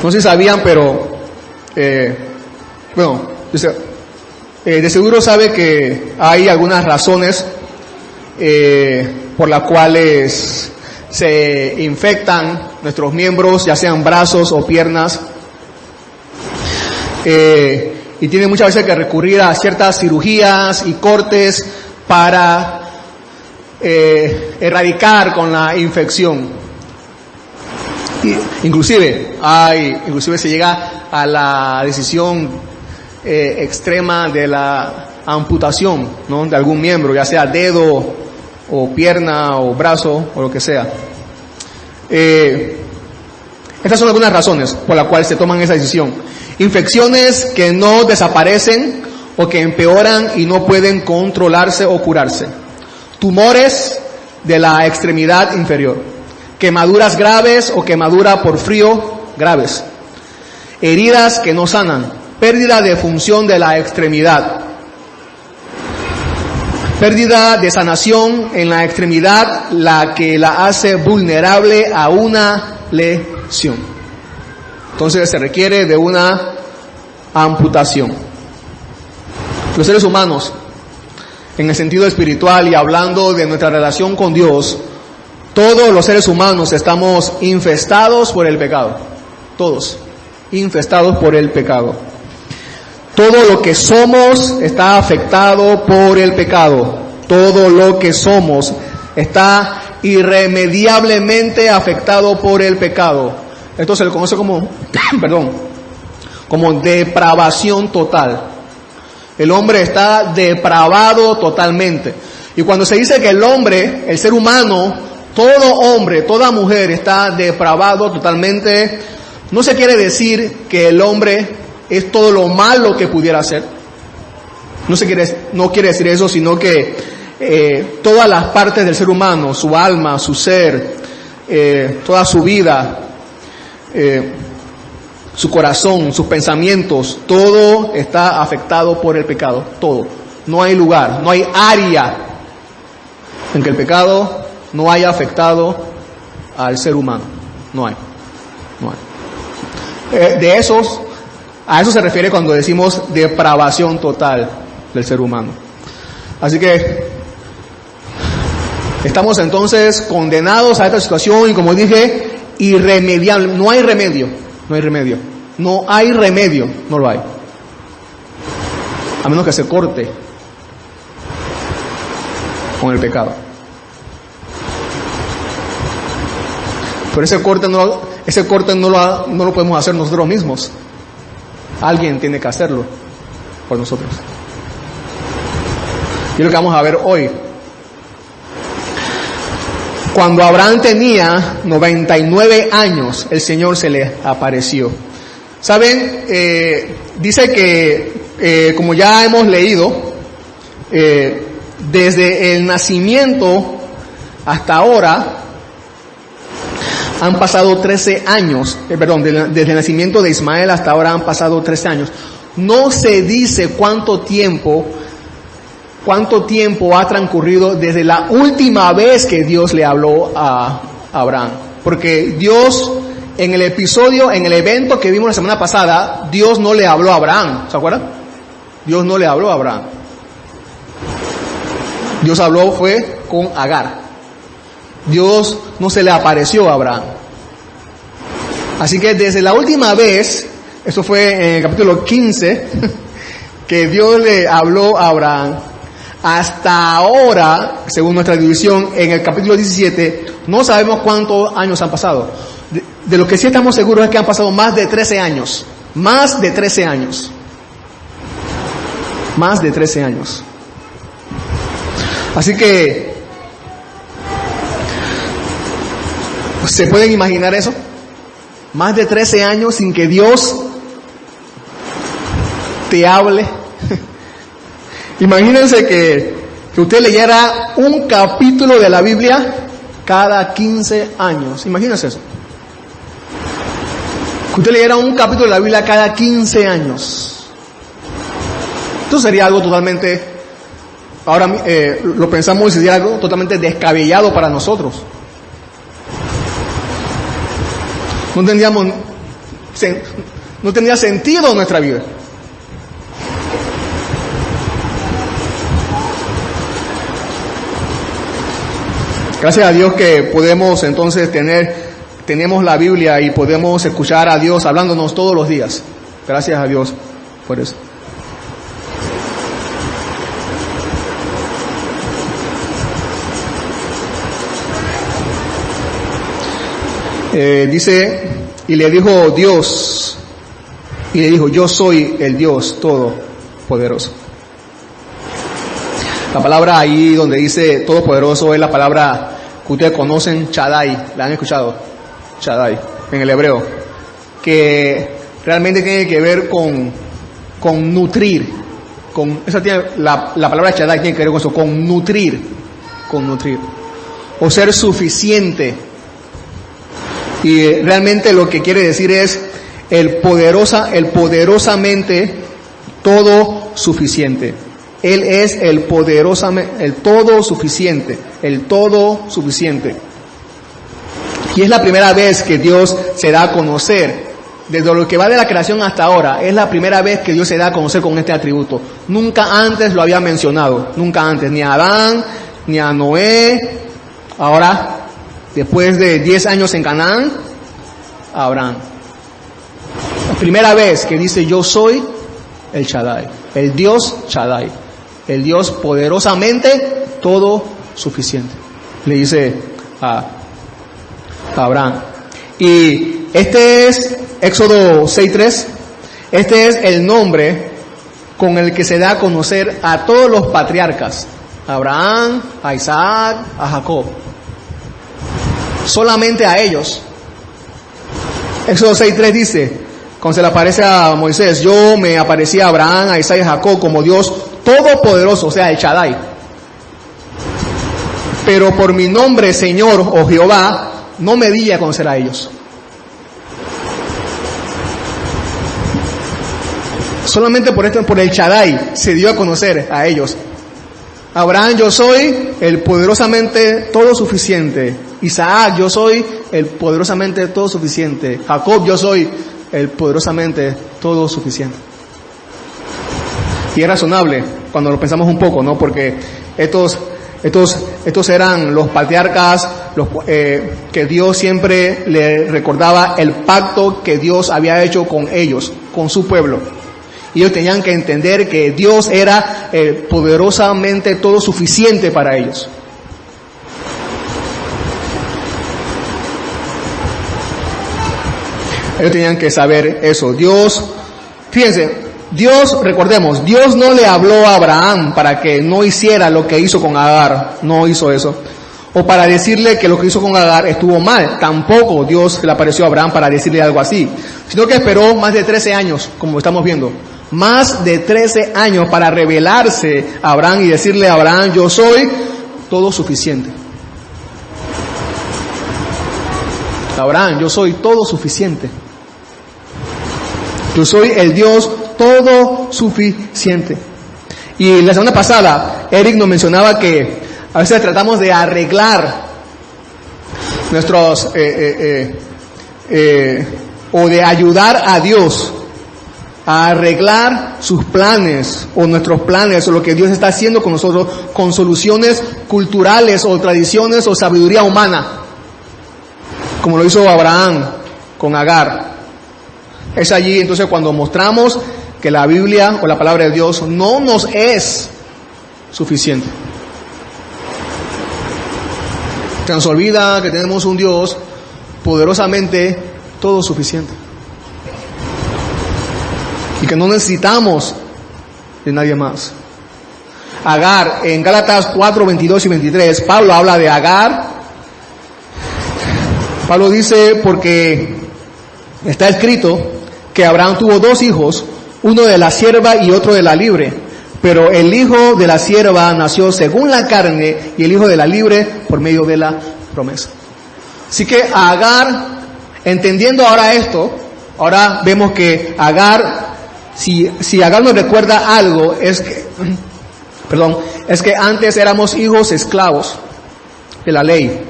No sé si sabían, pero, de seguro sabe que hay algunas razones por las cuales se infectan nuestros miembros, ya sean brazos o piernas, y tiene muchas veces que recurrir a ciertas cirugías y cortes para erradicar con la infección. Inclusive se llega a la decisión extrema de la amputación, ¿no?, de algún miembro, ya sea dedo o pierna o brazo o lo que sea. Estas son algunas razones por las cuales se toman esa decisión. Infecciones que no desaparecen o que empeoran y no pueden controlarse o curarse. Tumores de la extremidad inferior. Quemaduras graves o quemadura por frío graves. Heridas que no sanan. Pérdida de función de la extremidad. Pérdida de sanación en la extremidad, la que la hace vulnerable a una lesión. Entonces se requiere de una amputación. Los seres humanos, en el sentido espiritual y hablando de nuestra relación con Dios, todos los seres humanos estamos infestados por el pecado. Todos, infestados por el pecado. Todo lo que somos está afectado por el pecado. Todo lo que somos está irremediablemente afectado por el pecado. Esto se le conoce como, como depravación total. El hombre está depravado totalmente. Y cuando se dice que el hombre, el ser humano, todo hombre, toda mujer está depravado totalmente, no se quiere decir que el hombre es todo lo malo que pudiera hacer. No quiere decir eso, sino que todas las partes del ser humano, su alma, su ser, toda su vida, su corazón, sus pensamientos, todo está afectado por el pecado, todo. No hay lugar, no hay área en que el pecado no haya afectado al ser humano. No hay. A eso se refiere cuando decimos depravación total del ser humano. Así que estamos entonces condenados a esta situación y, como dije, irremediable. No hay remedio. No lo hay. A menos que se corte con el pecado. Pero ese corte no lo podemos hacer nosotros mismos. Alguien tiene que hacerlo por nosotros. Y es lo que vamos a ver hoy. Cuando Abraham tenía 99 años, el Señor se le apareció. ¿Saben? Dice que, como ya hemos leído, desde el nacimiento hasta ahora, han pasado 13 años, desde el nacimiento de Ismael hasta ahora han pasado 13 años. No se dice cuánto tiempo ha transcurrido desde la última vez que Dios le habló a Abraham. Porque Dios, en el evento que vimos la semana pasada, Dios no le habló a Abraham, ¿se acuerdan? Dios no le habló a Abraham. Dios habló fue con Agar. Dios no se le apareció a Abraham. Así que desde la última vez, eso fue en el capítulo 15, que Dios le habló a Abraham, hasta ahora, según nuestra división, en el capítulo 17, no sabemos cuántos años han pasado. De lo que sí estamos seguros es que han pasado más de 13 años. Más de 13 años. Más de 13 años. Así que, ¿se pueden imaginar eso? Más de 13 años sin que Dios te hable. Imagínense que usted leyera un capítulo de la Biblia cada 15 años. Imagínense eso. Que usted leyera un capítulo de la Biblia cada 15 años. Esto sería algo totalmente, ahora lo pensamos y sería algo totalmente descabellado para nosotros. No tendríamos no tenía sentido en nuestra vida. Gracias a Dios que podemos entonces tenemos la Biblia y podemos escuchar a Dios hablándonos todos los días. Gracias a Dios por eso. Dice, y le dijo Dios, y le dijo, yo soy el Dios Todopoderoso. La palabra ahí donde dice Todopoderoso es la palabra que ustedes conocen, Shaddai. ¿La han escuchado? Shaddai, en el hebreo. Que realmente tiene que ver con nutrir. La palabra Shaddai tiene que ver con eso, con nutrir. O ser suficiente. Y realmente lo que quiere decir es el poderosamente todo suficiente. Él es el todo suficiente. Y es la primera vez que Dios se da a conocer. Desde lo que va de la creación hasta ahora, es la primera vez que Dios se da a conocer con este atributo. Nunca antes lo había mencionado. Nunca antes. Ni a Adán, ni a Noé. Ahora, después de 10 años en Canaán, a Abraham. La primera vez que dice yo soy el Shaddai. El Dios Shaddai. El Dios poderosamente todo suficiente. Le dice a Abraham. Y este es Éxodo 6:3. Este es el nombre con el que se da a conocer a todos los patriarcas. A Abraham, a Isaac, a Jacob. Solamente a ellos. Éxodo 6:3 dice, cuando se le aparece a Moisés, yo me aparecí a Abraham, a Isaac y a Jacob como Dios Todopoderoso, o sea, el Shaddai. Pero por mi nombre, Señor o Jehová, no me di a conocer a ellos. Solamente por el Shaddai se dio a conocer a ellos. Abraham, yo soy el poderosamente todo suficiente. Isaac, yo soy el poderosamente todo suficiente. Jacob, yo soy el poderosamente todo suficiente. Y es razonable cuando lo pensamos un poco, ¿no? Porque estos eran los patriarcas que Dios siempre le recordaba el pacto que Dios había hecho con ellos, con su pueblo. Y ellos tenían que entender que Dios era poderosamente todo suficiente para ellos. Ellos tenían que saber eso. Dios, fíjense, recordemos, Dios no le habló a Abraham para que no hiciera lo que hizo con Agar. No hizo eso. O para decirle que lo que hizo con Agar estuvo mal. Tampoco Dios le apareció a Abraham para decirle algo así. Sino que esperó más de 13 años, como estamos viendo. Más de 13 años para revelarse a Abraham y decirle a Abraham, yo soy todo suficiente. Abraham, yo soy todo suficiente. Yo soy el Dios todo suficiente. Y la semana pasada, Eric nos mencionaba que a veces tratamos de arreglar nuestros, o de ayudar a Dios a arreglar sus planes o nuestros planes o lo que Dios está haciendo con nosotros con soluciones culturales o tradiciones o sabiduría humana, como lo hizo Abraham con Agar. Es allí entonces cuando mostramos que la Biblia o la palabra de Dios no nos es suficiente. Se nos olvida que tenemos un Dios poderosamente todo suficiente. Y que no necesitamos de nadie más. Agar, en Gálatas 4, 22 y 23, Pablo habla de Agar. Pablo dice, porque está escrito que Abraham tuvo 2 hijos, uno de la sierva y otro de la libre. Pero el hijo de la sierva nació según la carne y el hijo de la libre por medio de la promesa. Así que Agar, entendiendo ahora esto, ahora vemos que Agar, si Agar nos recuerda algo, es que antes éramos hijos esclavos de la ley.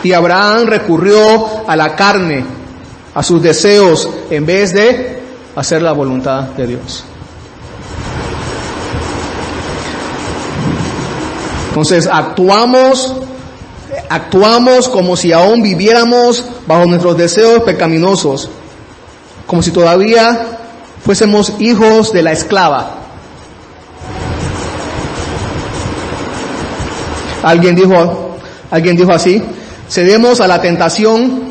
Y Abraham recurrió a la carne, a sus deseos en vez de hacer la voluntad de Dios. Entonces actuamos como si aún viviéramos bajo nuestros deseos pecaminosos, como si todavía fuésemos hijos de la esclava. Alguien dijo así: cedemos a la tentación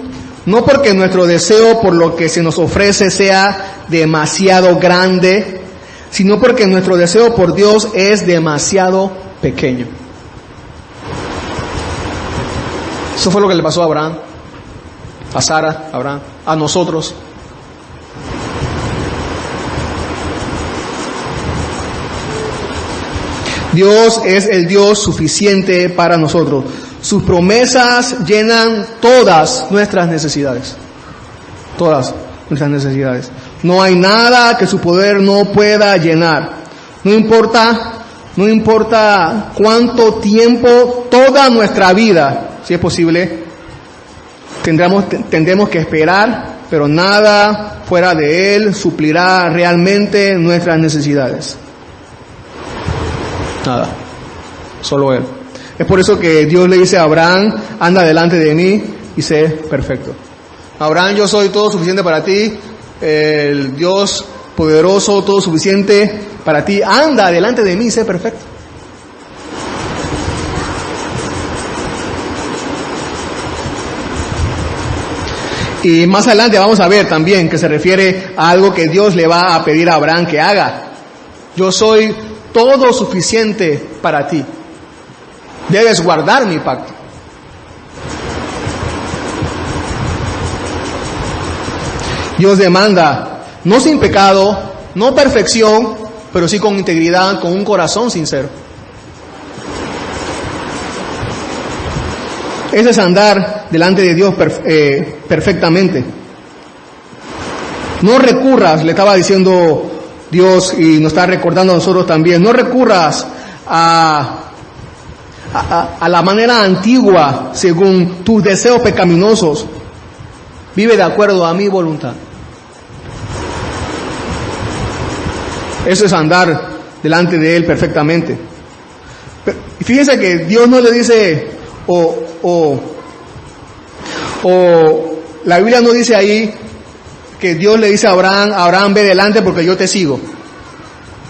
no porque nuestro deseo por lo que se nos ofrece sea demasiado grande, sino porque nuestro deseo por Dios es demasiado pequeño. Eso fue lo que le pasó a Abraham, a Sara, a Abraham, a nosotros. Dios es el Dios suficiente para nosotros. Sus promesas llenan todas nuestras necesidades. Todas nuestras necesidades. No hay nada que su poder no pueda llenar. No importa cuánto tiempo, toda nuestra vida, si es posible, tendremos que esperar, pero nada fuera de Él suplirá realmente nuestras necesidades. Nada, solo Él. Es por eso que Dios le dice a Abraham: anda delante de mí y sé perfecto. Abraham, yo soy todo suficiente para ti, el Dios poderoso, todo suficiente para ti, anda delante de mí y sé perfecto. Y más adelante vamos a ver también que se refiere a algo que Dios le va a pedir a Abraham que haga. Yo soy todo suficiente para ti. Debes guardar mi pacto. Dios demanda, no sin pecado, no perfección, pero sí con integridad, con un corazón sincero. Ese es andar delante de Dios perfectamente. No recurras, le estaba diciendo Dios y nos está recordando a nosotros también, no recurras a la manera antigua según tus deseos pecaminosos. Vive de acuerdo a mi voluntad. Eso es andar delante de Él perfectamente. Y fíjense que Dios no le dice, o la Biblia no dice ahí que Dios le dice a Abraham, ve delante porque yo te sigo.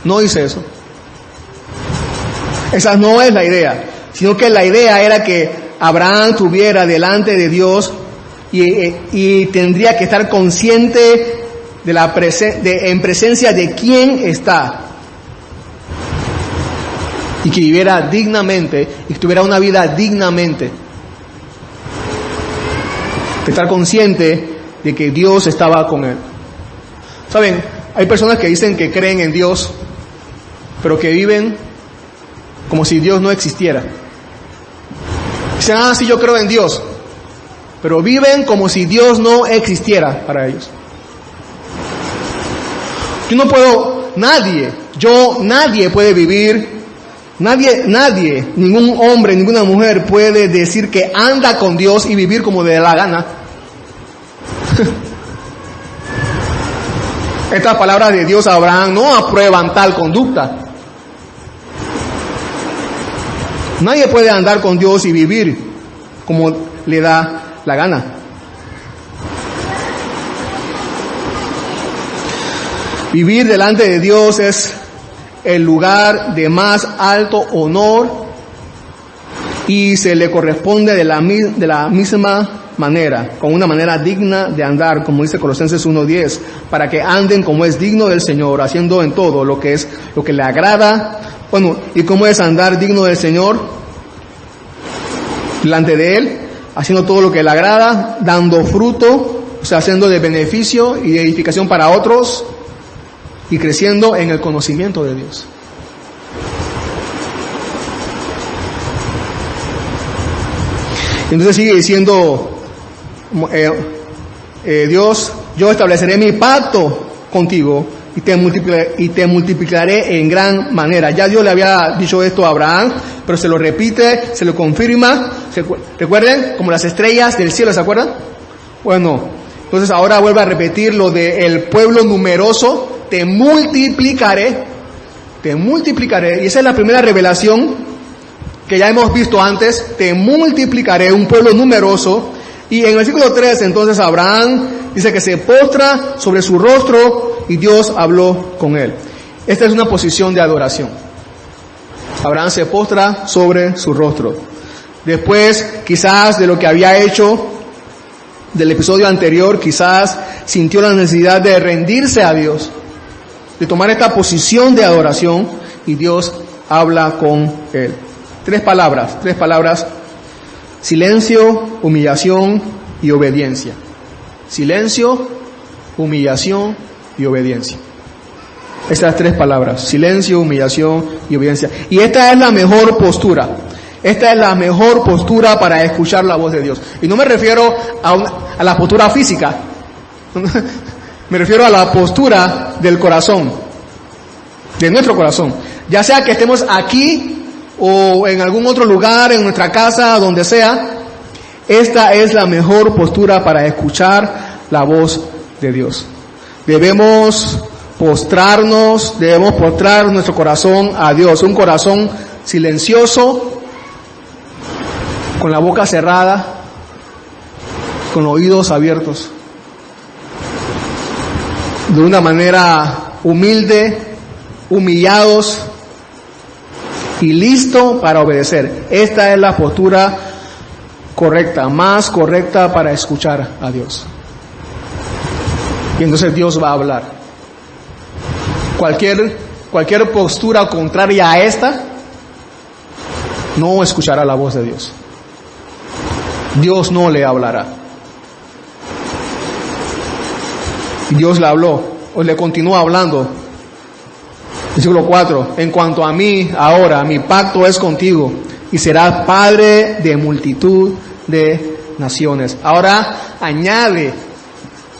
No dice eso. Esa no es la idea, sino que la idea era que Abraham tuviera delante de Dios y tendría que estar consciente en presencia de quién está, y que viviera dignamente y que tuviera una vida dignamente, de estar consciente de que Dios estaba con él. Saben, hay personas que dicen que creen en Dios, pero que viven como si Dios no existiera. Dicen, sí, yo creo en Dios, pero viven como si Dios no existiera para ellos. Nadie puede vivir, ningún hombre, ninguna mujer puede decir que anda con Dios y vivir como le da la gana. Estas palabras de Dios a Abraham no aprueban tal conducta. Nadie puede andar con Dios y vivir como le da la gana. Vivir delante de Dios es el lugar de más alto honor y se le corresponde de la misma manera, con una manera digna de andar, como dice Colosenses 1:10, para que anden como es digno del Señor, haciendo en todo lo que le agrada. Bueno, ¿y cómo es andar digno del Señor? Delante de Él, haciendo todo lo que le agrada, dando fruto, o sea, haciendo de beneficio y de edificación para otros, y creciendo en el conocimiento de Dios. Entonces sigue diciendo Dios: yo estableceré mi pacto contigo y te multiplicaré en gran manera. Ya Dios le había dicho esto a Abraham, pero se lo repite, se lo confirma. ¿Recuerden? Como las estrellas del cielo, ¿se acuerdan? Bueno, Entonces ahora vuelve a repetir lo de el pueblo numeroso, te multiplicaré, y esa es la primera revelación que ya hemos visto antes, te multiplicaré, un pueblo numeroso. Y en el versículo 3, entonces Abraham dice que se postra sobre su rostro y Dios habló con él. Esta es una posición de adoración. Abraham se postra sobre su rostro. Después, quizás de lo que había hecho del episodio anterior, quizás sintió la necesidad de rendirse a Dios, de tomar esta posición de adoración, y Dios habla con él. Tres palabras: silencio, humillación y obediencia. Silencio, humillación y obediencia. Estas tres palabras: silencio, humillación y obediencia. Y esta es la mejor postura. Esta es la mejor postura para escuchar la voz de Dios. Y no me refiero a la postura física. Me refiero a la postura del corazón, de nuestro corazón. Ya sea que estemos aquí o en algún otro lugar, en nuestra casa, donde sea, esta es la mejor postura para escuchar la voz de Dios. Debemos postrar nuestro corazón a Dios, un corazón silencioso, con la boca cerrada, con los oídos abiertos, de una manera humilde, humillados y listo para obedecer. Esta es la postura correcta, más correcta para escuchar a Dios. Y entonces Dios va a hablar. Cualquier postura contraria a esta no escuchará la voz de Dios. Dios no le hablará. Dios le habló, o le continúa hablando. Versículo 4: en cuanto a mí, ahora mi pacto es contigo, y serás padre de multitud de naciones. Ahora añade,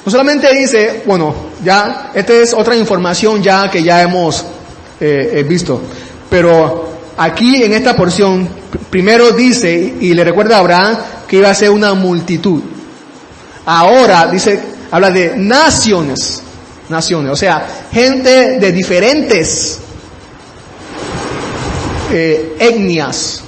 no solamente dice, ya, esta es otra información ya que ya hemos visto, pero aquí en esta porción, primero dice, y le recuerda a Abraham que iba a ser una multitud. Ahora dice, habla de naciones, o sea, gente de diferentes etnias,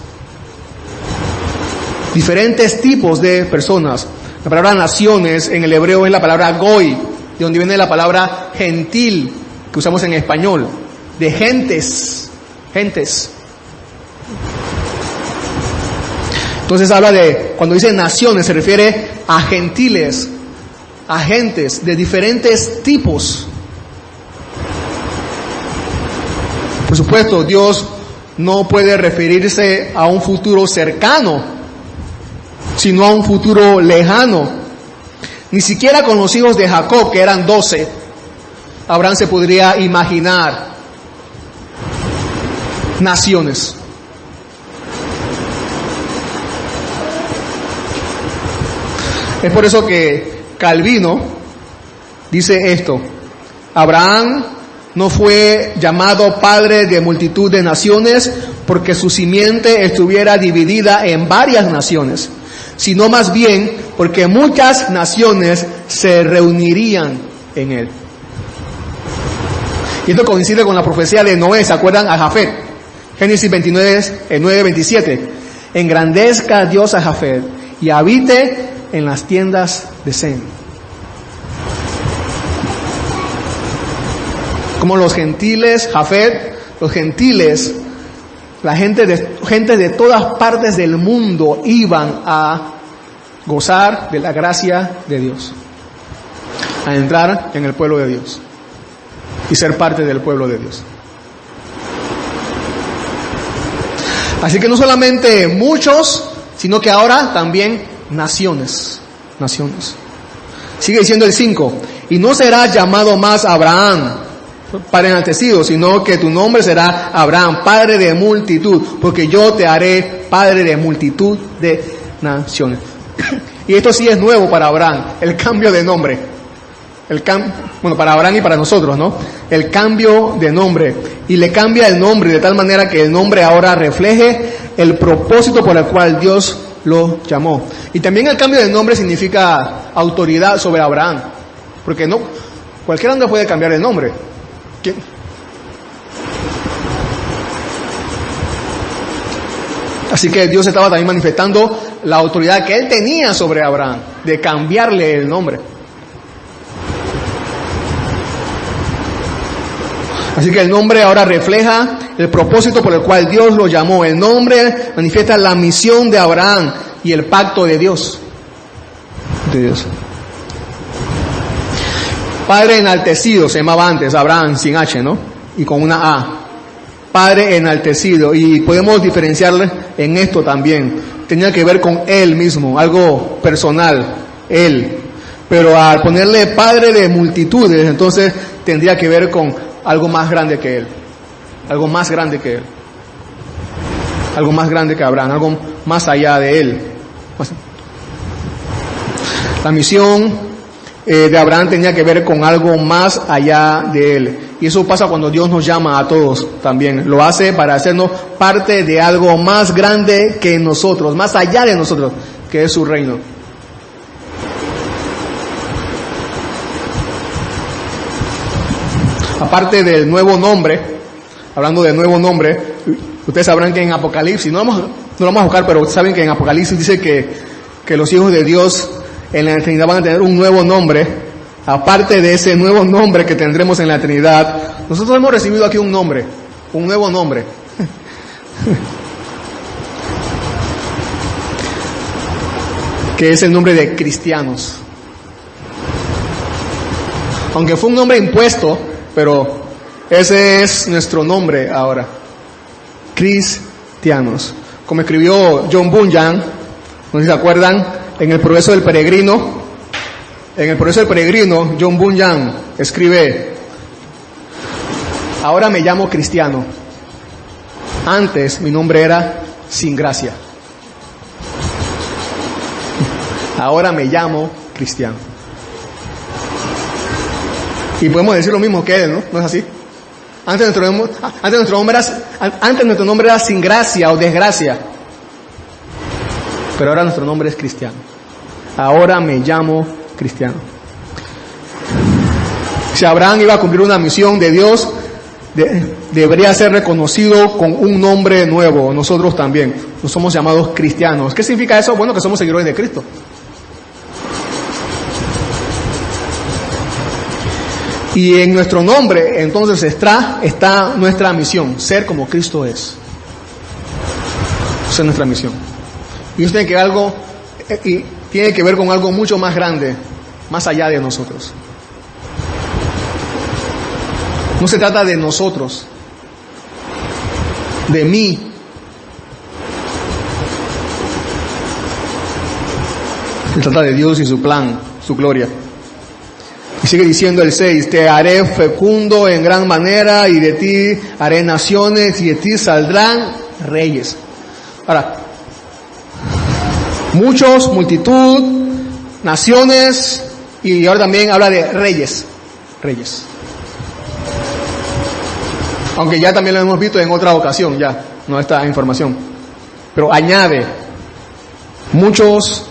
diferentes tipos de personas. La palabra naciones en el hebreo es la palabra goy, de donde viene la palabra gentil que usamos en español, de gentes. Entonces habla de, cuando dice naciones, se refiere a gentiles, a gentes de diferentes tipos. Por supuesto, Dios no puede referirse a un futuro cercano, sino a un futuro lejano. Ni siquiera con los hijos de Jacob, que eran 12, Abraham se podría imaginar naciones. Es por eso que Calvino dice esto: Abraham no fue llamado padre de multitud de naciones porque su simiente estuviera dividida en varias naciones, sino más bien porque muchas naciones se reunirían en él. Y esto coincide con la profecía de Noé, ¿se acuerdan? A Jafet, Génesis 9:27. Engrandezca Dios a Jafet y habite en las tiendas de Sem. Como los gentiles, Jafet, los gentiles, la gente de todas partes del mundo iban a gozar de la gracia de Dios, a entrar en el pueblo de Dios y ser parte del pueblo de Dios. Así que no solamente muchos, sino que ahora también naciones. Sigue diciendo el 5: y no serás llamado más Abraham, padre enaltecido, sino que tu nombre será Abraham, padre de multitud, porque yo te haré padre de multitud de naciones. Y esto sí es nuevo para Abraham, el cambio de nombre. Para Abraham y para nosotros, ¿no? El cambio de nombre. Y le cambia el nombre de tal manera que el nombre ahora refleje el propósito por el cual Dios lo llamó. Y también el cambio de nombre significa autoridad sobre Abraham, porque no cualquiera no puede cambiar el nombre. ¿Quién? Así que Dios estaba también manifestando la autoridad que él tenía sobre Abraham, de cambiarle el nombre. Así que el nombre ahora refleja el propósito por el cual Dios lo llamó. El nombre manifiesta la misión de Abraham y el pacto de Dios. Padre enaltecido se llamaba antes, Abraham sin H, ¿no? Y con una A. Padre enaltecido. Y podemos diferenciarle en esto también. Tenía que ver con él mismo, algo personal, él. Pero al ponerle padre de multitudes, entonces tendría que ver con algo más grande que él. Algo más grande que él. Algo más grande que Abraham, algo más allá de él. La misión de Abraham tenía que ver con algo más allá de él. Y eso pasa cuando Dios nos llama a todos también. Lo hace para hacernos parte de algo más grande que nosotros, más allá de nosotros, que es su reino. Aparte del nuevo nombre, hablando del nuevo nombre, ustedes sabrán que en Apocalipsis, no lo vamos a buscar, pero saben que en Apocalipsis dice que los hijos de Dios en la eternidad van a tener un nuevo nombre. Aparte de ese nuevo nombre que tendremos en la eternidad, nosotros hemos recibido aquí un nombre, un nuevo nombre. Que es el nombre de cristianos. Aunque fue un nombre impuesto, pero ese es nuestro nombre ahora. Cristianos. Como escribió John Bunyan, no sé si se acuerdan, en el Progreso del Peregrino. En el Progreso del Peregrino, John Bunyan escribe: ahora me llamo cristiano. Antes mi nombre era sin gracia. Ahora me llamo cristiano. Y podemos decir lo mismo que él, ¿no? ¿No es así? Antes nuestro nombre era sin gracia o desgracia. Pero ahora nuestro nombre es cristiano. Ahora me llamo cristiano. Si Abraham iba a cumplir una misión de Dios, debería ser reconocido con un nombre nuevo. Nosotros también. Nos somos llamados cristianos. ¿Qué significa eso? Bueno, que somos seguidores de Cristo. Y en nuestro nombre, entonces, está nuestra misión, ser como Cristo es. Esa es nuestra misión. Y eso tiene que ver con algo mucho más grande, más allá de nosotros. No se trata de nosotros, de mí. Se trata de Dios y su plan, su gloria. Y sigue diciendo el 6, te haré fecundo en gran manera y de ti haré naciones y de ti saldrán reyes. Ahora, muchos, multitud, naciones, y ahora también habla de reyes. Reyes. Aunque ya también lo hemos visto en otra ocasión, ya, no esta información. Pero añade, muchos,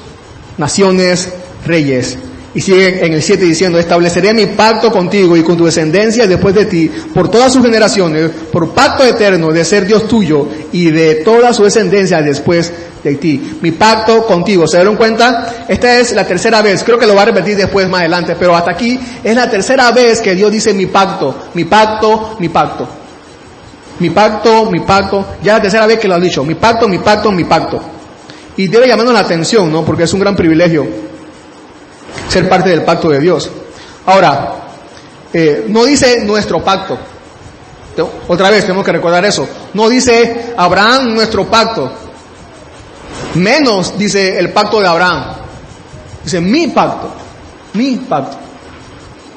naciones, reyes. Y sigue en el 7 diciendo, estableceré mi pacto contigo y con tu descendencia después de ti, por todas sus generaciones, por pacto eterno de ser Dios tuyo y de toda su descendencia después de ti. Mi pacto contigo. ¿Se dieron cuenta? Esta es la tercera vez, creo que lo va a repetir después más adelante, pero hasta aquí es la tercera vez que Dios dice mi pacto, mi pacto, mi pacto. Mi pacto, mi pacto, ya la tercera vez que lo ha dicho, mi pacto, mi pacto, mi pacto. Y debe llamarnos la atención, ¿no? Porque es un gran privilegio ser parte del pacto de Dios. Ahora, no dice nuestro pacto. Otra vez tenemos que recordar eso. No dice Abraham nuestro pacto. Menos dice el pacto de Abraham. Dice mi pacto. Mi pacto.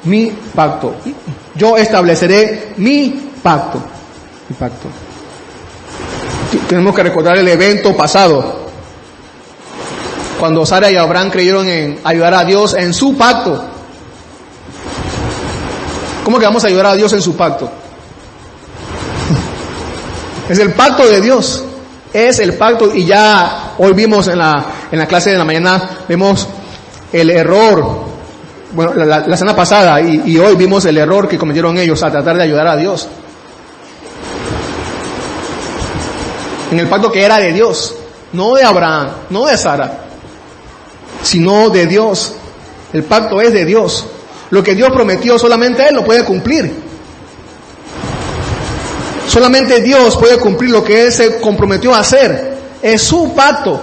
Mi pacto. Yo estableceré mi pacto. Mi pacto. Tenemos que recordar el evento pasado. Cuando Sara y Abraham creyeron en ayudar a Dios en su pacto. ¿Cómo que vamos a ayudar a Dios en su pacto? Es el pacto de Dios. Es el pacto y ya Hoy vimos en la clase de la mañana, vemos el error, bueno, la semana pasada y hoy vimos el error que cometieron ellos a tratar de ayudar a Dios. En el pacto que era de Dios, no de Abraham, no de Sara, sino de Dios. El pacto es de Dios. Lo que Dios prometió, solamente Él lo puede cumplir. Solamente Dios puede cumplir lo que Él se comprometió a hacer. Es su pacto.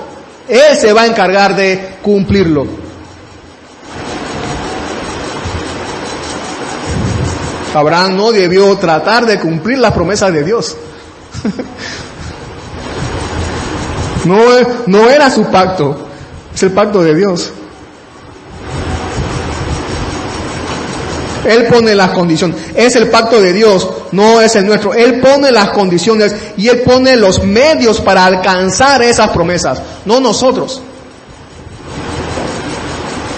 Él se va a encargar de cumplirlo. Abraham no debió tratar de cumplir las promesas de Dios. No era su pacto, es el pacto de Dios. Él pone las condiciones, es el pacto de Dios, no es el nuestro. Él pone las condiciones y Él pone los medios para alcanzar esas promesas, no nosotros.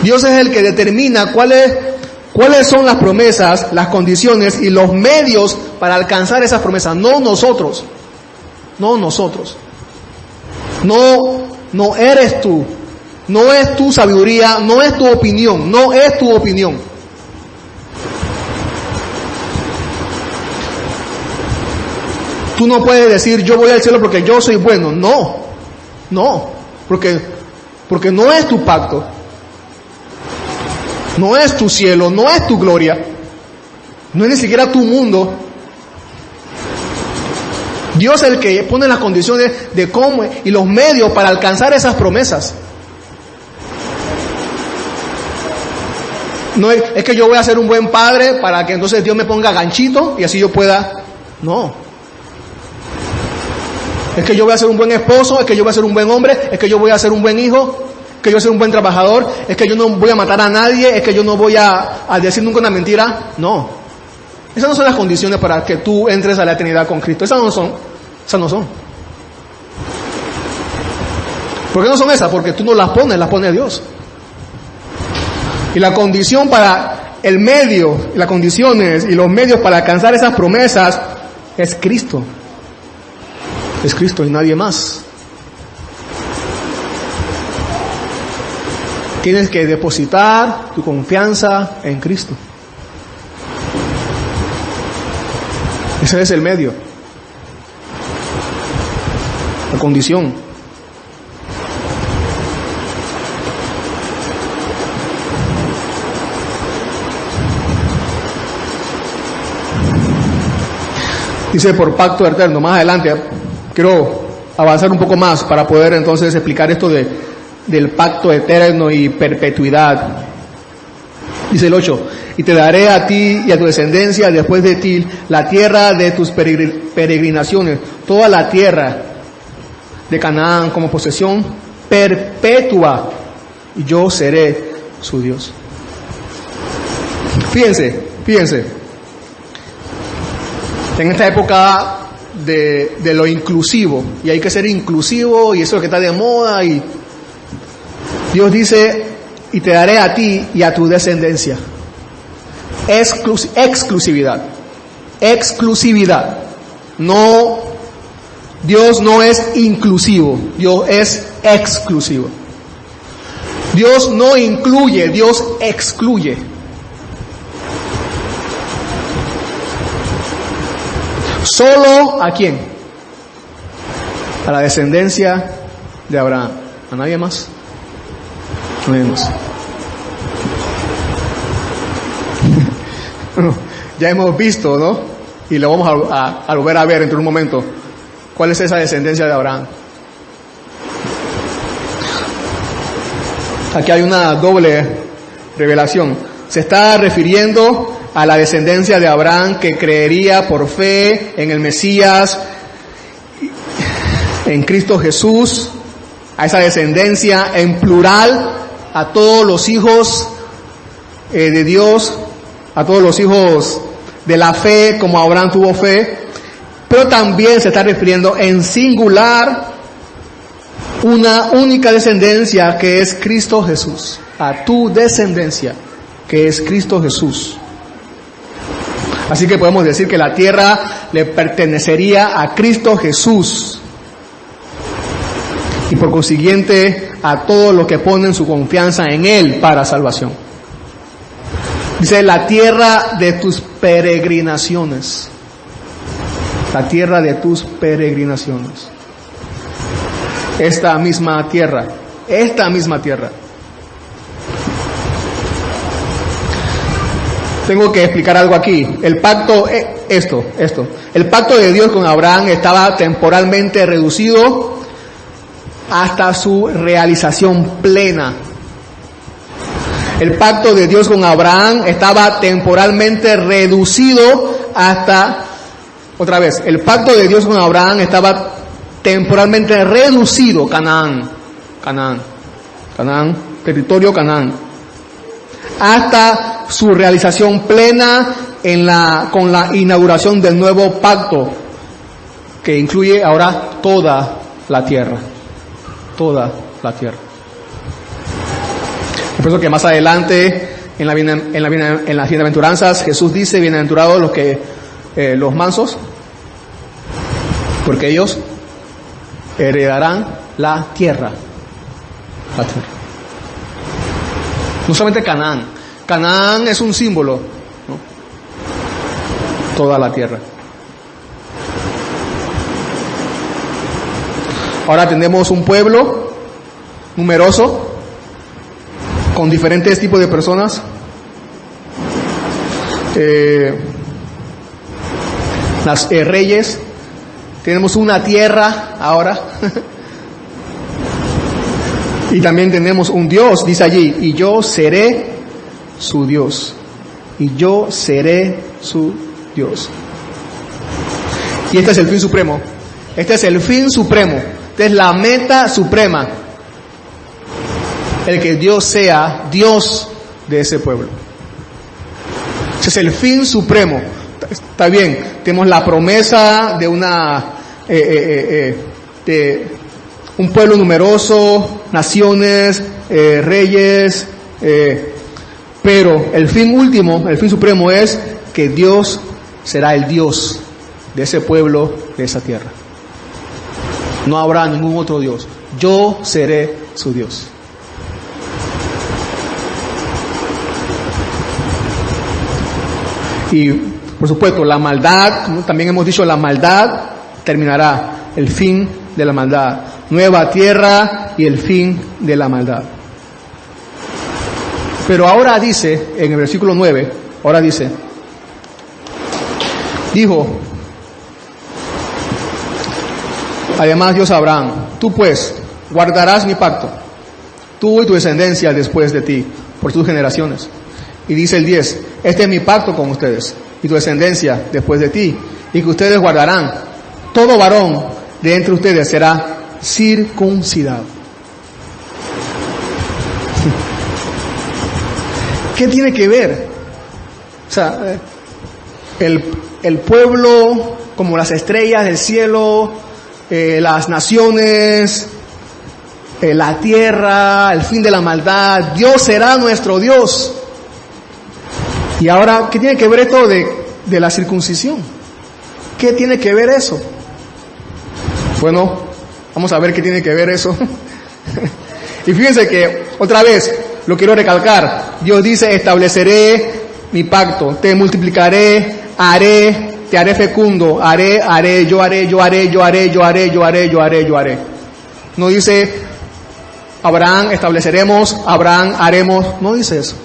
Dios es el que determina cuáles son las promesas, las condiciones y los medios para alcanzar esas promesas, no nosotros. No nosotros. No eres tú. No es tu sabiduría, no es tu opinión, no es tu opinión. Tú no puedes decir, yo voy al cielo porque yo soy bueno. No, porque no es tu pacto. No es tu cielo, no es tu gloria. No es ni siquiera tu mundo. Dios es el que pone las condiciones de cómo y los medios para alcanzar esas promesas. No es que yo voy a ser un buen padre para que entonces Dios me ponga ganchito y así yo pueda. No. Es que yo voy a ser un buen esposo, es que yo voy a ser un buen hombre, es que yo voy a ser un buen hijo, es que yo voy a ser un buen trabajador, es que yo no voy a matar a nadie, es que yo no voy a decir nunca una mentira. No. Esas no son las condiciones para que tú entres a la eternidad con Cristo. Esas no son. ¿Por qué no son esas? Porque tú no las pone Dios. Y la condición para el medio, las condiciones y los medios para alcanzar esas promesas es Cristo. Es Cristo y nadie más. Tienes que depositar tu confianza en Cristo. Ese es el medio. La condición. Dice por pacto eterno. Más adelante quiero avanzar un poco más para poder entonces explicar esto del pacto eterno y perpetuidad. Dice el 8, y te daré a ti y a tu descendencia después de ti la tierra de tus peregrinaciones, toda la tierra de Canaán como posesión perpetua, y yo seré su Dios. Fíjense, en esta época de lo inclusivo, y hay que ser inclusivo, y eso es lo que está de moda, y Dios dice, y te daré a ti y a tu descendencia. Exclusividad. No, Dios no es inclusivo, Dios es exclusivo. Dios no incluye, Dios excluye. ¿Solo a quién? A la descendencia de Abraham. ¿A nadie más? A nadie más. Bueno, ya hemos visto, ¿no? Y lo vamos a volver a ver dentro de un momento. ¿Cuál es esa descendencia de Abraham? Aquí hay una doble revelación. Se está refiriendo a la descendencia de Abraham que creería por fe en el Mesías, en Cristo Jesús, a esa descendencia en plural, a todos los hijos de Dios, a todos los hijos de la fe, como Abraham tuvo fe, pero también se está refiriendo en singular una única descendencia que es Cristo Jesús, a tu descendencia que es Cristo Jesús. Así que podemos decir que la tierra le pertenecería a Cristo Jesús. y por consiguiente a todos los que ponen su confianza en Él para salvación. Dice, la tierra de tus peregrinaciones. La tierra de tus peregrinaciones. Esta misma tierra. Tengo que explicar algo aquí. El pacto, esto. El pacto de Dios con Abraham estaba temporalmente reducido hasta su realización plena. El pacto de Dios con Abraham estaba temporalmente reducido hasta, otra vez, el pacto de Dios con Abraham estaba temporalmente reducido, Canaán, territorio Canaán, hasta su realización plena con la inauguración del nuevo pacto, que incluye ahora toda la tierra. Por eso que más adelante en las bienaventuranzas Jesús dice, bienaventurados los mansos, porque ellos heredarán la tierra. No solamente Canaán. Canaán es un símbolo, ¿no? Toda la tierra. Ahora tenemos un pueblo numeroso, con diferentes tipos de personas. Reyes. Tenemos una tierra ahora. Y también tenemos un Dios, dice allí, y yo seré su Dios. Y yo seré su Dios. Y este es el fin supremo. Esta es la meta suprema. El que Dios sea Dios de ese pueblo. Ese es el fin supremo. Está bien, tenemos la promesa de un pueblo numeroso, naciones, reyes, pero el fin último, el fin supremo es que Dios será el Dios de ese pueblo, de esa tierra. No habrá ningún otro Dios. Yo seré su Dios. Y por supuesto, la maldad, como también hemos dicho, la maldad terminará. El fin de la maldad. Nueva tierra y el fin de la maldad. Pero ahora dice, en el versículo 9, dijo, además Dios a Abraham, tú pues guardarás mi pacto, tú y tu descendencia después de ti, por tus generaciones. Y dice el 10, este es mi pacto con ustedes y tu descendencia después de ti, y que ustedes guardarán, todo varón de entre ustedes será circuncidado. ¿Qué tiene que ver? O sea, el pueblo como las estrellas del cielo, las naciones, la tierra, el fin de la maldad, Dios será nuestro Dios. Y ahora, ¿qué tiene que ver esto de la circuncisión? ¿Qué tiene que ver eso? Bueno, vamos a ver qué tiene que ver eso. Y fíjense que, otra vez, lo quiero recalcar. Dios dice, estableceré mi pacto, te multiplicaré, te haré fecundo, yo haré. No dice, Abraham estableceremos, Abraham haremos. No dice eso.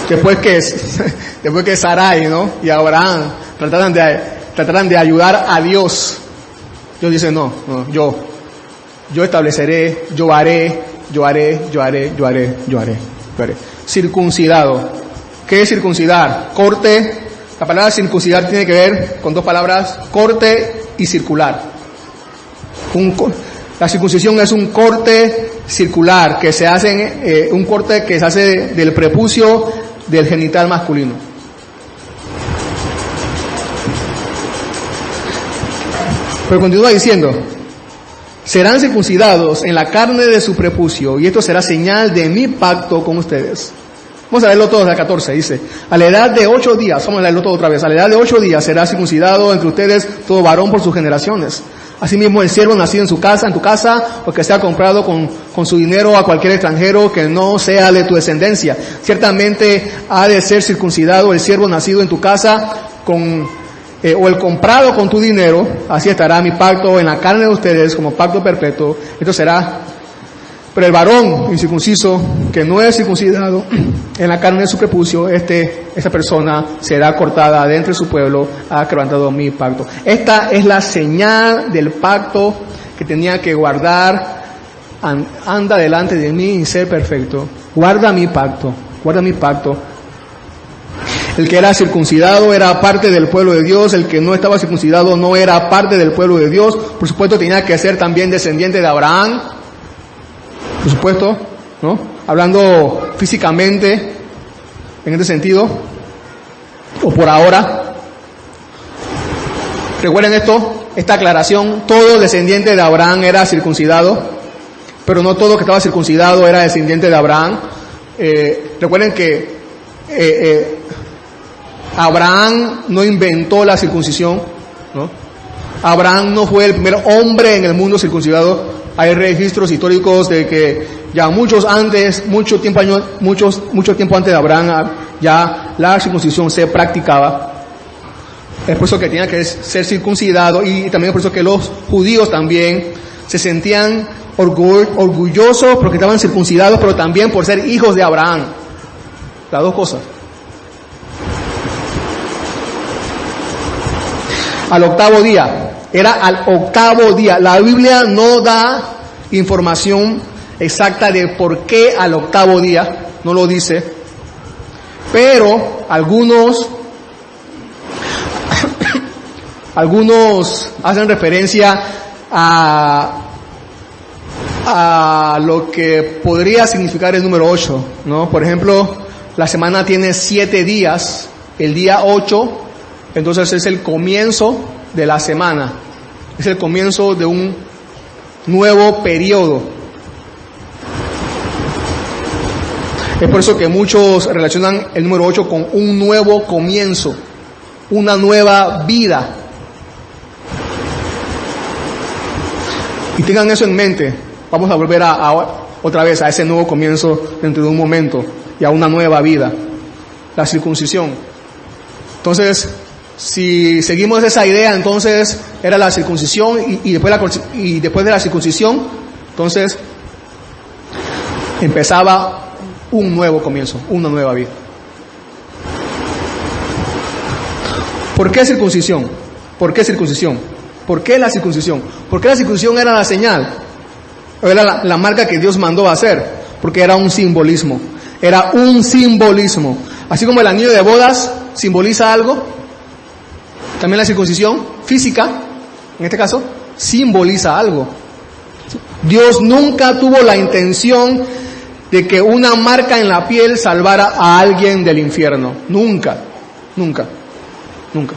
Después que Sarai, ¿no? Y Abraham trataran de ayudar a Dios, Dios dice, no, yo estableceré, yo haré. Circuncidado. ¿Qué es circuncidar? Corte. La palabra circuncidar tiene que ver con dos palabras, corte y circular. La circuncisión es un corte circular que se hace, un corte que se hace del prepucio del genital masculino. Pero continúa diciendo, serán circuncidados en la carne de su prepucio, y esto será señal de mi pacto con ustedes. Vamos a leerlo todo desde el 14, dice, a la edad de 8 días, vamos a leerlo todo otra vez, a la edad de 8 días será circuncidado entre ustedes todo varón por sus generaciones. Asimismo el siervo nacido en tu casa, o que sea comprado con su dinero a cualquier extranjero que no sea de tu descendencia. Ciertamente ha de ser circuncidado el siervo nacido en tu casa o el comprado con tu dinero, así estará mi pacto en la carne de ustedes como pacto perpetuo. Esto será, pero el varón incircunciso que no es circuncidado en la carne de su prepucio, esa persona será cortada de entre su pueblo, ha quebrantado mi pacto. Esta es la señal del pacto que tenía que guardar. Anda delante de mí y ser perfecto. Guarda mi pacto, guarda mi pacto. El que era circuncidado era parte del pueblo de Dios, el que no estaba circuncidado no era parte del pueblo de Dios. Por supuesto tenía que ser también descendiente de Abraham, por supuesto, ¿no? Hablando físicamente, en este sentido, o por ahora. Recuerden esta aclaración, todo descendiente de Abraham era circuncidado, pero no todo que estaba circuncidado era descendiente de Abraham. Recuerden que Abraham no inventó la circuncisión, ¿no? Abraham no fue el primer hombre en el mundo circuncidado. Hay registros históricos de que ya mucho tiempo antes de Abraham ya la circuncisión se practicaba. Es por eso que tenía que ser circuncidado, y también por eso que los judíos también se sentían orgullosos porque estaban circuncidados, pero también por ser hijos de Abraham. Las dos cosas. Al octavo día. Era al octavo día. La Biblia no da información exacta de por qué al octavo día, no lo dice, pero algunos hacen referencia a lo que podría significar el número 8, ¿no? Por ejemplo, la semana tiene 7 días, el día 8, entonces es el comienzo de la semana, es el comienzo de un nuevo periodo. Es por eso que muchos relacionan el número 8 con un nuevo comienzo, una nueva vida. Y tengan eso en mente. Vamos a volver otra vez a ese nuevo comienzo dentro de un momento y a una nueva vida, la circuncisión. Entonces, si seguimos esa idea, entonces era la circuncisión y después de la circuncisión, entonces empezaba un nuevo comienzo, una nueva vida. ¿Por qué circuncisión? ¿Por qué circuncisión? ¿Por qué la circuncisión? ¿Por qué la circuncisión era la señal? Era la marca que Dios mandó a hacer, porque era un simbolismo. Era un simbolismo. Así como el anillo de bodas simboliza algo, también la circuncisión física, en este caso, simboliza algo. Dios nunca tuvo la intención de que una marca en la piel salvara a alguien del infierno. Nunca, nunca, nunca.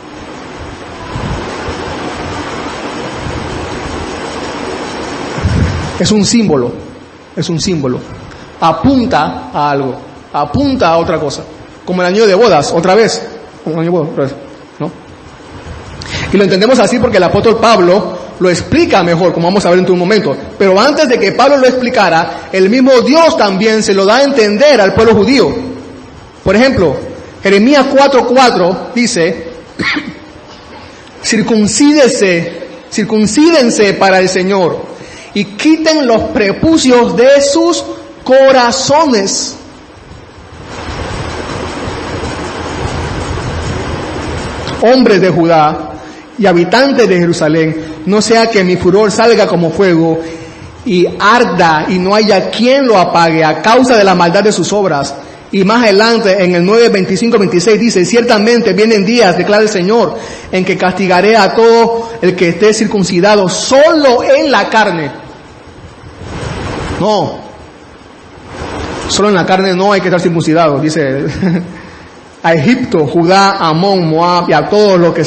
Es un símbolo, apunta a algo, apunta a otra cosa, como el anillo de bodas, otra vez, ¿no? Y lo entendemos así porque el apóstol Pablo lo explica mejor, como vamos a ver en un momento. Pero antes de que Pablo lo explicara, el mismo Dios también se lo da a entender al pueblo judío. Por ejemplo, Jeremías 4:4 dice, circuncídense para el Señor y quiten los prepucios de sus corazones. Hombres de Judá y habitantes de Jerusalén, no sea que mi furor salga como fuego y arda y no haya quien lo apague a causa de la maldad de sus obras. Y más adelante en el 9:25-26 dice, ciertamente vienen días, declara el Señor, en que castigaré a todo el que esté circuncidado solo en la carne. No, solo en la carne no hay que estar circuncidado, dice a Egipto, Judá, Amón, Moab y a todos los que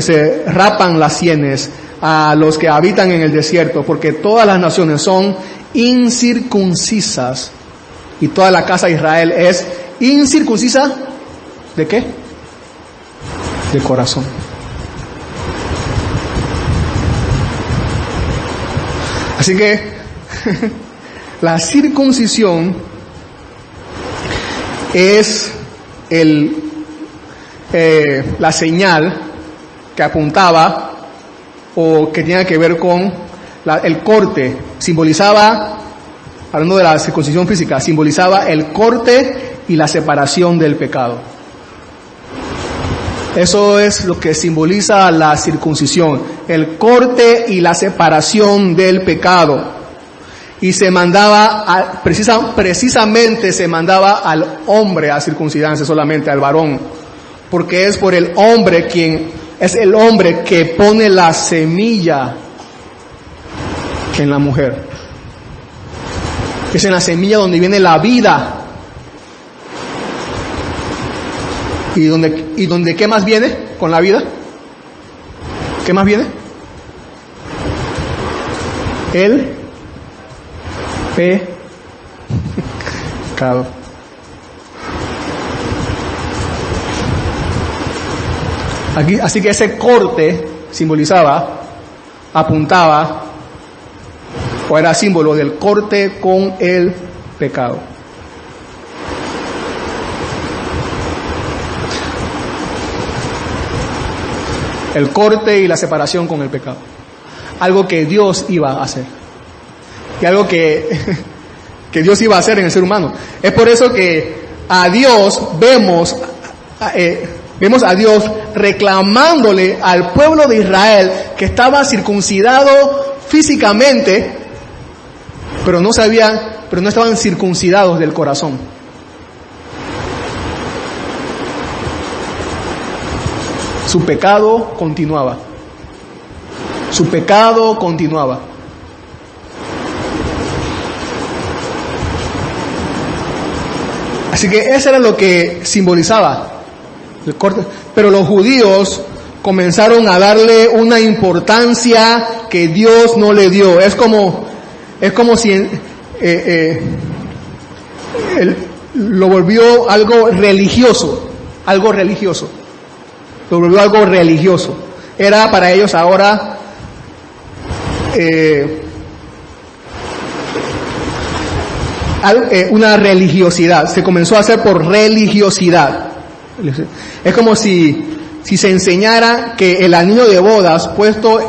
se rapan las sienes, a los que habitan en el desierto, porque todas las naciones son incircuncisas y toda la casa de Israel es incircuncisa. ¿De qué? De corazón. Así que la circuncisión es la señal que apuntaba o que tenía que ver con el corte. Simbolizaba, hablando de la circuncisión física, simbolizaba el corte y la separación del pecado. Eso es lo que simboliza la circuncisión, el corte y la separación del pecado. Y se mandaba, precisamente se mandaba al hombre a circuncidarse, solamente al varón, porque es por el hombre es el hombre que pone la semilla en la mujer. Es en la semilla donde viene la vida. ¿Y donde qué más viene con la vida? ¿Qué más viene? El pecado. Así que ese corte simbolizaba, apuntaba, o era símbolo del corte con el pecado. El corte y la separación con el pecado. Algo que Dios iba a hacer. Y algo que Dios iba a hacer en el ser humano. Es por eso que a Dios vemos a Dios reclamándole al pueblo de Israel que estaba circuncidado físicamente, pero no estaban circuncidados del corazón. Su pecado continuaba. Su pecado continuaba. Así que eso era lo que simbolizaba el corte. Pero los judíos comenzaron a darle una importancia que Dios no le dio. Es como si lo volvió algo religioso. Lo volvió algo religioso. Era para ellos ahora una religiosidad. Se comenzó a hacer por religiosidad. Es como si se enseñara que el anillo de bodas puesto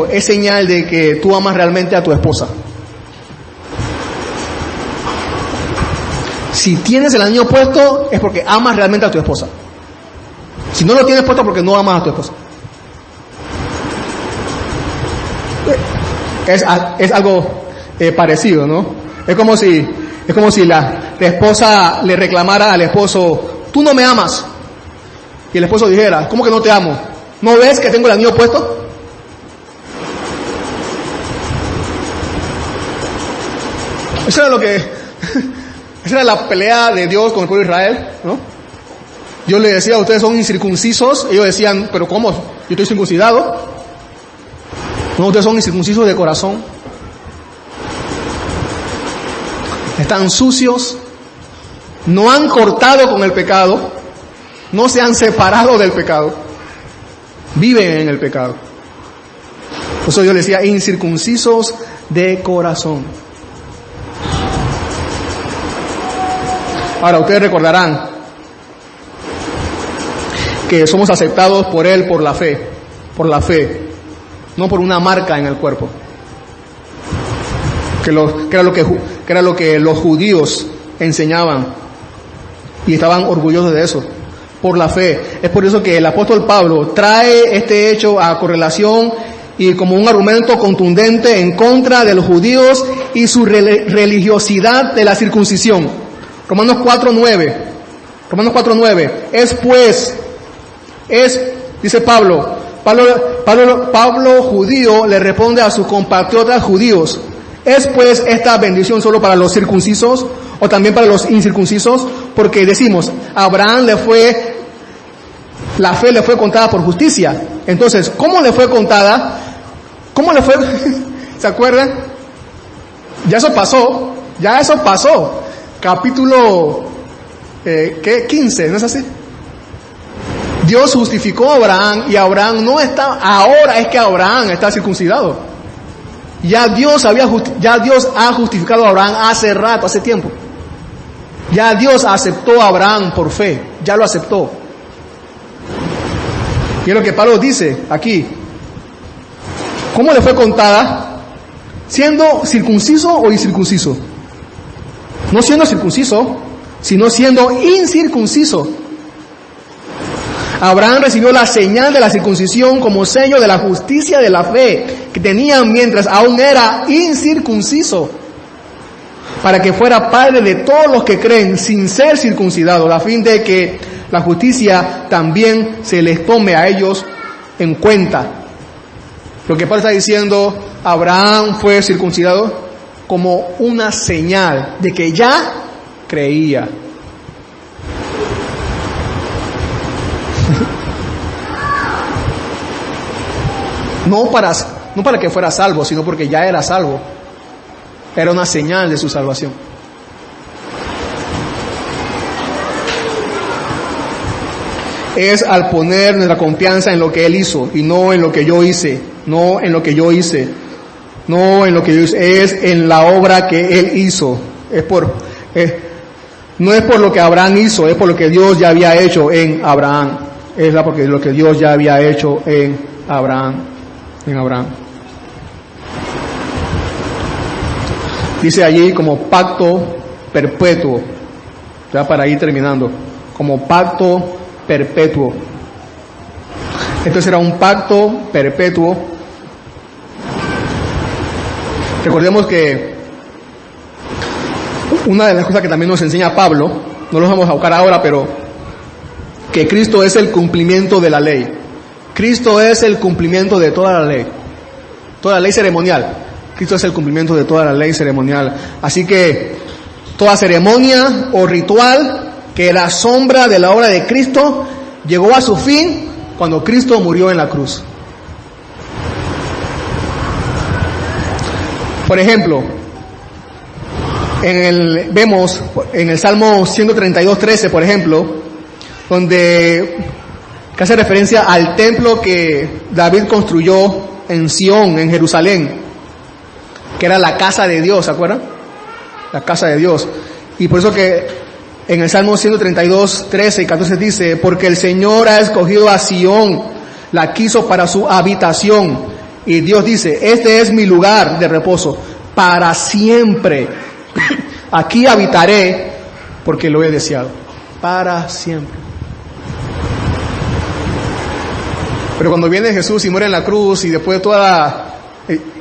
es señal de que tú amas realmente a tu esposa. Si tienes el anillo puesto es porque amas realmente a tu esposa. Si no lo tienes puesto porque no amas a tu esposa. Es algo parecido, ¿no? Es como si la esposa le reclamara al esposo: tú no me amas. Y el esposo dijera: ¿cómo que no te amo? ¿No ves que tengo el anillo puesto? Esa era la pelea de Dios con el pueblo de Israel, ¿no? Yo le decía: ustedes son incircuncisos. Ellos decían: ¿pero cómo? Yo estoy circuncidado. No, ustedes son incircuncisos de corazón. Están sucios. No han cortado con el pecado. No se han separado del pecado. Viven en el pecado. Por eso yo les decía: incircuncisos de corazón. Ahora, ustedes recordarán que somos aceptados por Él por la fe, no por una marca en el cuerpo, que era lo que los judíos enseñaban y estaban orgullosos de eso, por la fe. Es por eso que el apóstol Pablo trae este hecho a correlación y como un argumento contundente en contra de los judíos y su religiosidad de la circuncisión. Romanos 4:9, dice Pablo judío le responde a sus compatriotas judíos: ¿es pues esta bendición solo para los circuncisos o también para los incircuncisos? Porque decimos: a Abraham le fue la fe le fue contada por justicia. Entonces, ¿cómo le fue contada? ¿Cómo le fue? ¿Se acuerdan? Ya eso pasó. Capítulo 15, ¿no es así? Dios justificó a Abraham y Abraham no está, ahora es que Abraham está circuncidado. Ya Dios ha justificado a Abraham hace rato, hace tiempo. Ya Dios aceptó a Abraham por fe, ya lo aceptó. Y es lo que Pablo dice aquí. ¿Cómo le fue contada? ¿Siendo circunciso o incircunciso? No siendo circunciso, sino siendo incircunciso. Abraham recibió la señal de la circuncisión como sello de la justicia de la fe que tenía mientras aún era incircunciso, para que fuera padre de todos los que creen sin ser circuncidados, a fin de que la justicia también se les tome a ellos en cuenta. Lo que Pablo está diciendo, Abraham fue circuncidado como una señal de que ya creía. No para que fuera salvo, sino porque ya era salvo. Era una señal de su salvación. Es al poner nuestra confianza en lo que Él hizo y no en lo que yo hice, no en lo que yo hice, es en la obra que Él hizo. No es por lo que Abraham hizo, es por lo que Dios ya había hecho en Abraham. Porque lo que Dios ya había hecho en Abraham. Dice allí como pacto perpetuo. Ya para ir terminando. Como pacto perpetuo. Esto será un pacto perpetuo. Recordemos que una de las cosas que también nos enseña Pablo, no los vamos a buscar ahora, pero que Cristo es el cumplimiento de la ley. Cristo es el cumplimiento de toda la ley ceremonial. Cristo es el cumplimiento de toda la ley ceremonial. Así que toda ceremonia o ritual que era sombra de la obra de Cristo llegó a su fin cuando Cristo murió en la cruz. Por ejemplo, vemos en el Salmo 132:13, por ejemplo, donde que hace referencia al templo que David construyó en Sión, en Jerusalén, que era la casa de Dios, ¿se acuerdan? La casa de Dios. Y por eso que en el Salmo 132:13 y 14 dice, porque el Señor ha escogido a Sión, la quiso para su habitación. Y Dios dice, este es mi lugar de reposo para siempre. Aquí habitaré porque lo he deseado. Para siempre. Pero cuando viene Jesús y muere en la cruz y después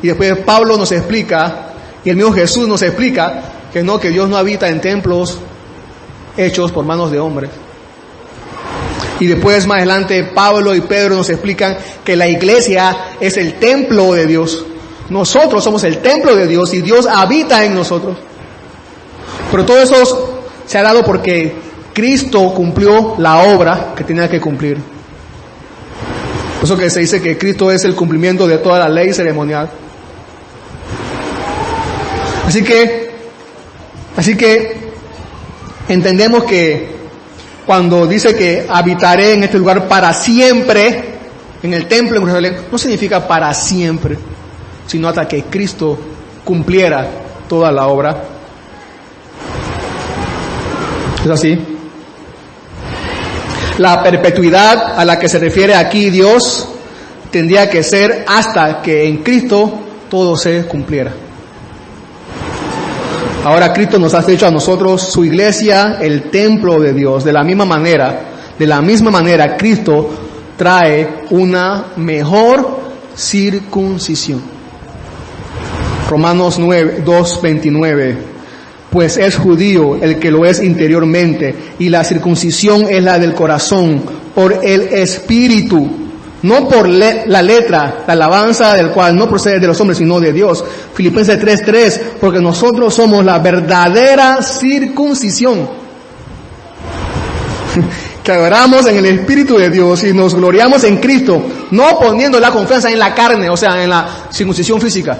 después Pablo nos explica, y el mismo Jesús nos explica que Dios no habita en templos hechos por manos de hombres. Y después más adelante Pablo y Pedro nos explican que la iglesia es el templo de Dios. Nosotros somos el templo de Dios y Dios habita en nosotros. Pero todo eso se ha dado porque Cristo cumplió la obra que tenía que cumplir. Por eso que se dice que Cristo es el cumplimiento de toda la ley ceremonial. Así que entendemos que cuando dice que habitaré en este lugar para siempre, en el templo en Jerusalén, no significa para siempre, sino hasta que Cristo cumpliera toda la obra. ¿Es así? La perpetuidad a la que se refiere aquí Dios tendría que ser hasta que en Cristo todo se cumpliera. Ahora Cristo nos ha hecho a nosotros su iglesia, el templo de Dios. De la misma manera, Cristo trae una mejor circuncisión. Romanos 2:29. Pues es judío el que lo es interiormente, y la circuncisión es la del corazón, por el espíritu, no por la letra, la alabanza del cual no procede de los hombres, sino de Dios. Filipenses 3:3, porque nosotros somos la verdadera circuncisión. que adoramos en el Espíritu de Dios y nos gloriamos en Cristo, no poniendo la confianza en la carne, o sea, en la circuncisión física.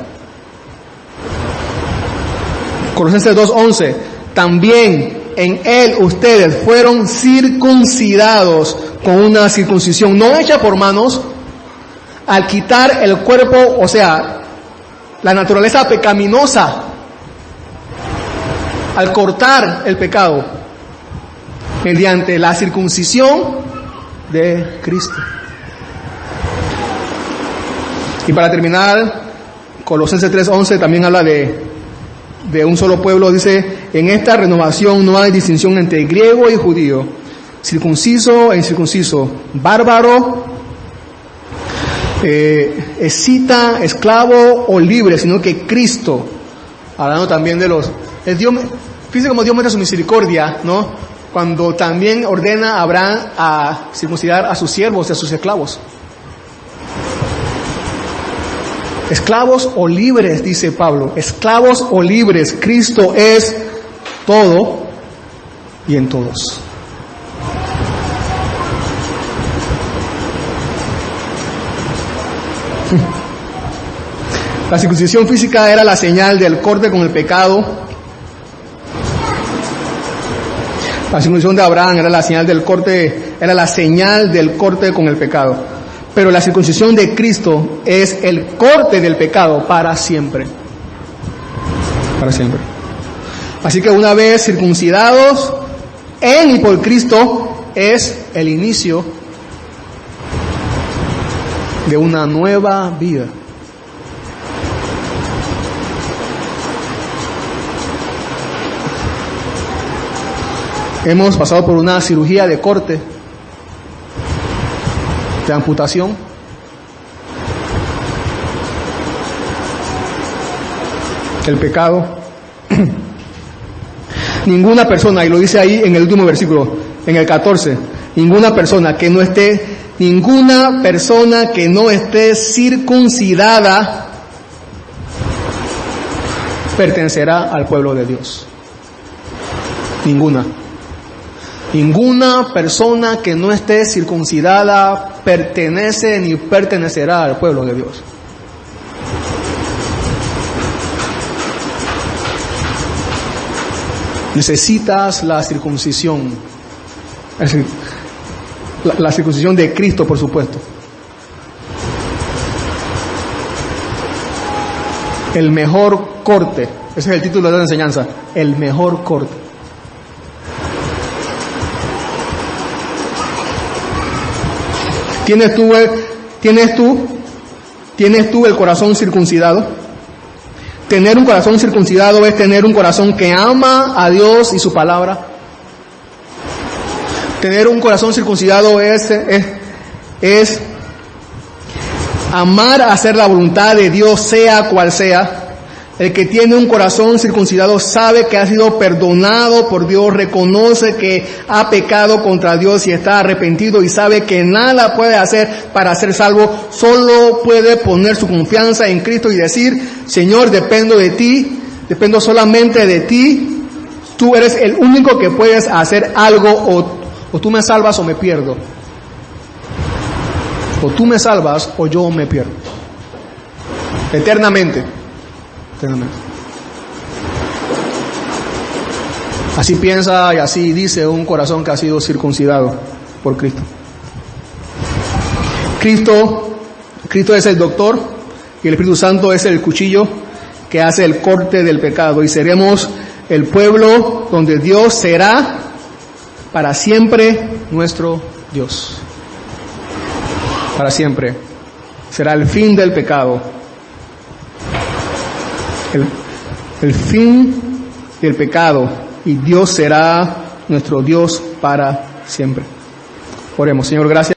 Colosenses 2:11, también en Él ustedes fueron circuncidados con una circuncisión no hecha por manos, al quitar el cuerpo, o sea, la naturaleza pecaminosa, al cortar el pecado, mediante la circuncisión de Cristo. Y para terminar, Colosenses 3:11 también habla de un solo pueblo. Dice, en esta renovación no hay distinción entre griego y judío, circunciso e incircunciso, bárbaro, escita, esclavo o libre, sino que Cristo, hablando también de los... Fíjense cómo Dios muestra su misericordia, ¿no? Cuando también ordena a Abraham a circuncidar a sus siervos y a sus esclavos. Esclavos o libres, dice Pablo, esclavos o libres, Cristo es todo y en todos. La circuncisión física era la señal del corte con el pecado. La circuncisión de Abraham era la señal del corte, era la señal del corte con el pecado. Pero la circuncisión de Cristo es el corte del pecado para siempre. Para siempre. Así que una vez circuncidados en y por Cristo, es el inicio de una nueva vida. Hemos pasado por una cirugía de corte, de amputación. El pecado. Ninguna persona, y lo dice ahí en el último versículo, en el 14, ninguna persona que no esté circuncidada pertenecerá al pueblo de Dios. Ninguna persona que no esté circuncidada pertenece ni pertenecerá al pueblo de Dios. Necesitas la circuncisión. Es decir, la circuncisión de Cristo, por supuesto. El mejor corte. Ese es el título de la enseñanza. El mejor corte. ¿Tienes tú el corazón circuncidado? Tener un corazón circuncidado es tener un corazón que ama a Dios y su palabra. Tener un corazón circuncidado es amar a hacer la voluntad de Dios, sea cual sea. El que tiene un corazón circuncidado sabe que ha sido perdonado por Dios, reconoce que ha pecado contra Dios y está arrepentido y sabe que nada puede hacer para ser salvo, solo puede poner su confianza en Cristo y decir, Señor, dependo de ti, dependo solamente de ti, tú eres el único que puedes hacer algo, o tú me salvas o me pierdo, o tú me salvas o yo me pierdo, eternamente. Así piensa y así dice un corazón que ha sido circuncidado por Cristo. Cristo es el doctor y el Espíritu Santo es el cuchillo que hace el corte del pecado, y seremos el pueblo donde Dios será para siempre nuestro Dios. Para siempre. Será el fin del pecado. El fin del pecado, y Dios será nuestro Dios para siempre. Oremos. Señor, gracias.